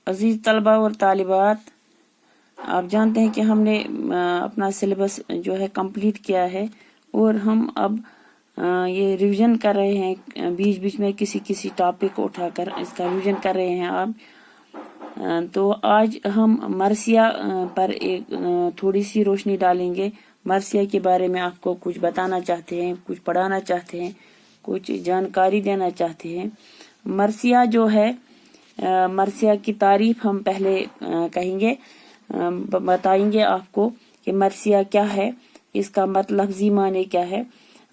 अजीज तलबा और तालिबात, आप जानते हैं कि हमने अपना सिलेबस जो है कंप्लीट किया है और हम अब ये रिवीजन कर रहे हैं। बीच बीच में किसी टॉपिक को उठाकर इसका रिवीजन कर रहे हैं आप। तो आज हम मरसिया पर एक थोड़ी सी रोशनी डालेंगे। मरसिया के बारे में आपको कुछ बताना चाहते हैं, कुछ पढ़ाना चाहते हैं, कुछ जानकारी देना चाहते हैं। मरसिया जो है, मरसिया की तारीफ हम पहले कहेंगे, बताएंगे आपको कि मरसिया क्या है, इसका लफ्जी माने क्या है।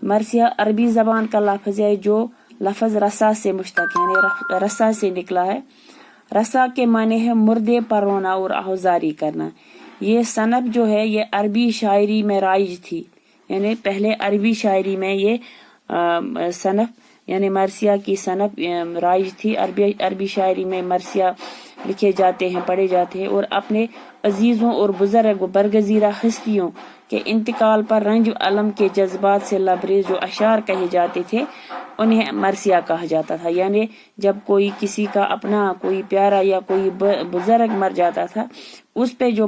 मरसिया अरबी जबान का लफ्ज है जो लफ्ज रसा से मुश्तक है, यानी रसा से निकला है। रसा के माने है मुर्दे पर रोना और आहुजारी करना। ये सनफ जो है ये अरबी शायरी में राइज थी, यानी पहले अरबी शायरी में ये सनफ यानी मरसिया की सनफ राइज थी। अरबी शायरी में मरसिया लिखे जाते हैं, पढ़े जाते हैं और अपने अजीजों और बुजुर्ग बरगजीरा हस्तियों के इंतकाल पर रंज अलम के जज्बात से लबरेज जो अशार कहे जाते थे उन्हें मरसिया कहा जाता था। यानी जब कोई किसी का अपना कोई प्यारा या कोई बुजुर्ग मर जाता था, उस पे जो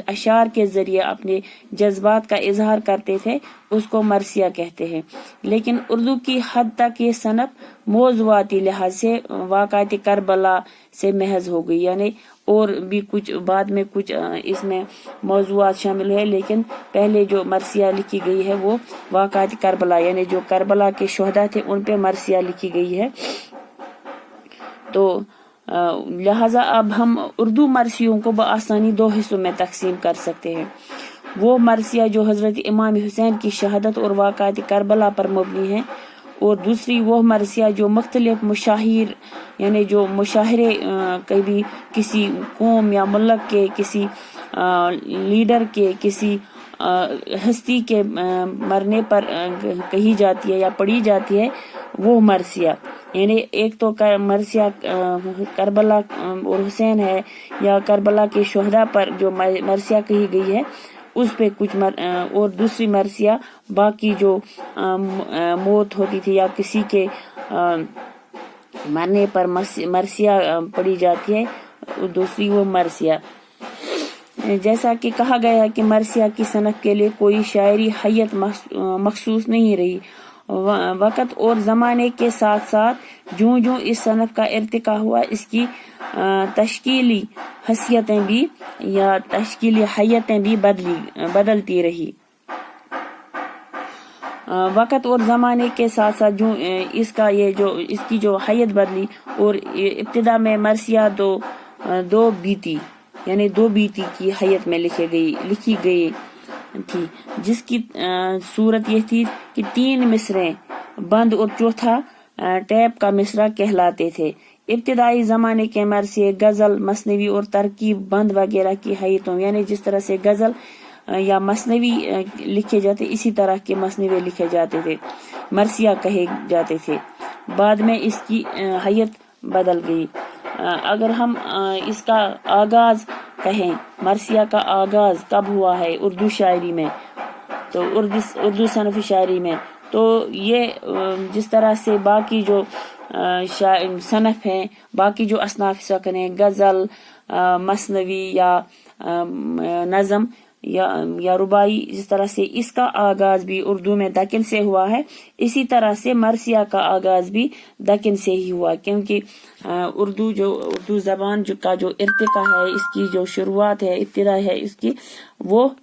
अशार के जरिए अपने जज्बात का इजहार करते थे उसको मरसिया कहते हैं। लेकिन उर्दू की हद तक ये सनफ मौज़ूआती लिहाज से वाक़ात करबला से महज हो गई, यानी और भी कुछ बाद में कुछ इसमें मौज़ूआत शामिल है, लेकिन पहले जो मरसिया लिखी गई है वो वाक़ात करबला यानी जो करबला के शोहदा थे उन पे मरसिया लिखी गई है। तो लिहाजा अब हम उर्दू मरसियों को बआसानी दो हिस्सों में तकसीम कर सकते हैं। वो मरसिया जो हजरत इमाम हुसैन की शहादत और वाक़ात करबला पर मबनी है, और दूसरी वो मरसिया जो मुख्तलिफ मुशाहिर यानी जो मुशाहरे कभी किसी कौम या मुल्क के किसी लीडर के किसी हस्ती के मरने पर कही जाती है या पढ़ी जाती है, वो मरसिया। यानी एक तो मरसिया करबला और हुसैन है या करबला के शोहदा पर जो मरसिया कही गई है उस पे कुछ और दूसरी मरसिया बाकी जो मौत होती थी या किसी के मरने पर मरसिया पढ़ी जाती है, दूसरी वो मरसिया। जैसा कि कहा गया है कि मरसिया की सनफ के लिए कोई शायरी हैयत मखसूस नहीं रही। वक़्त और ज़माने के साथ साथ जो जो इस सनफ का इर्तिका हुआ, इसकी तश्कीली हसीयतें भी या तश्कीली हैयतें भी बदलती रही। वक़्त और ज़माने के साथ साथ जो इसकी जो हैयत बदली, और इब्तिदा में मरसिया दो बीती यानी दो बीती की हैयत में लिखी गई थी, जिसकी सूरत ये थी कि 3 मिसरे बंद और चौथा टैप का मिसरा कहलाते थे। इब्तिदाई जमाने के मरसिए गजल, मसनवी और तरकीब बंद वगैरह की हैयतों, यानी जिस तरह से गजल या मसनवी लिखे जाते इसी तरह के मसनवी लिखे जाते थे, मरसिया कहे जाते थे। बाद में इसकी हैयत बदल गई। अगर हम इसका आगाज कहें, मरसिया का आगाज कब हुआ है उर्दू शायरी में, तो उर्दू सनफ़ी शायरी में, तो ये जिस तरह से बाकी जो सनफ हैं, बाकी जो असनाफ सकन हैं, गजल, मसनवी या नज़म या रुबाई, जिस तरह से इसका आगाज भी उर्दू में दक्कन से हुआ है, इसी तरह से मरसिया का आगाज भी दक्कन से ही हुआ, क्योंकि उर्दू जबान का जो इर्तिका है, इसकी जो शुरुआत है, इब्तिदा है इसकी, वो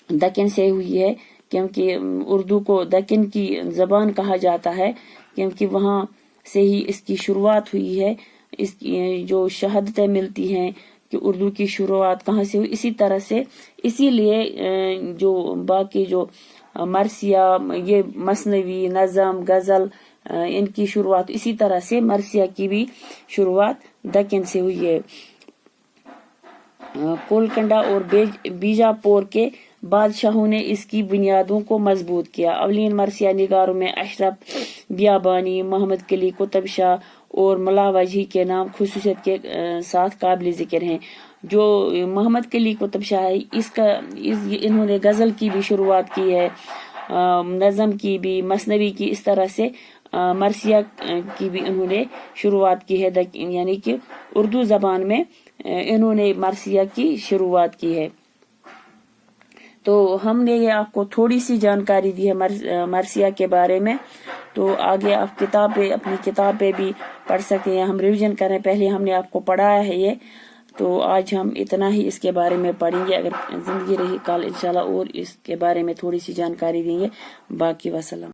दक्कन से हुई है। क्योंकि उर्दू को दक्कन की जबान कहा जाता है, क्योंकि वहाँ से ही इसकी शुरुआत हुई है। इसकी जो शहादतें मिलती हैं कि उर्दू की शुरुआत कहाँ से हुई, इसी तरह से, इसीलिए जो बाकी जो मरसिया, ये मसनवी, नज़म, गजल, इनकी शुरुआत इसी तरह से मरसिया की भी शुरुआत दक्कन से हुई है। कोलकंडा और बीजापुर के बादशाहों ने इसकी बुनियादों को मजबूत किया। अवलीन मरसिया निगारों में अशरफ बियाबानी, मोहम्मद कली कुतुब शाह और मुल्ला वजही के नाम खुसूसियत के साथ काबिल जिक्र हैं। जो मोहम्मद कली कुतुब शाह है, इन्होंने गजल की भी शुरुआत की है, नज़म की भी, मसनवी की, इस तरह से مرثیہ کی بھی انہوں نے شروعات کی ہے، یعنی کہ اردو زبان میں انہوں نے مرثیہ کی شروعات کی ہے۔ تو ہم نے یہ آپ کو تھوڑی سی جانکاری دی ہے مرثیہ کے بارے میں، تو آگے آپ اپنی کتابیں بھی پڑھ سکتے ہیں، ہم ریویژن کریں، پہلے ہم نے آپ کو پڑھایا ہے یہ، تو آج ہم اتنا ہی اس کے بارے میں پڑھیں گے، اگر زندگی رہی کل انشاءاللہ اور اس کے بارے میں تھوڑی سی جانکاری دیں گے۔ باقی وسلام۔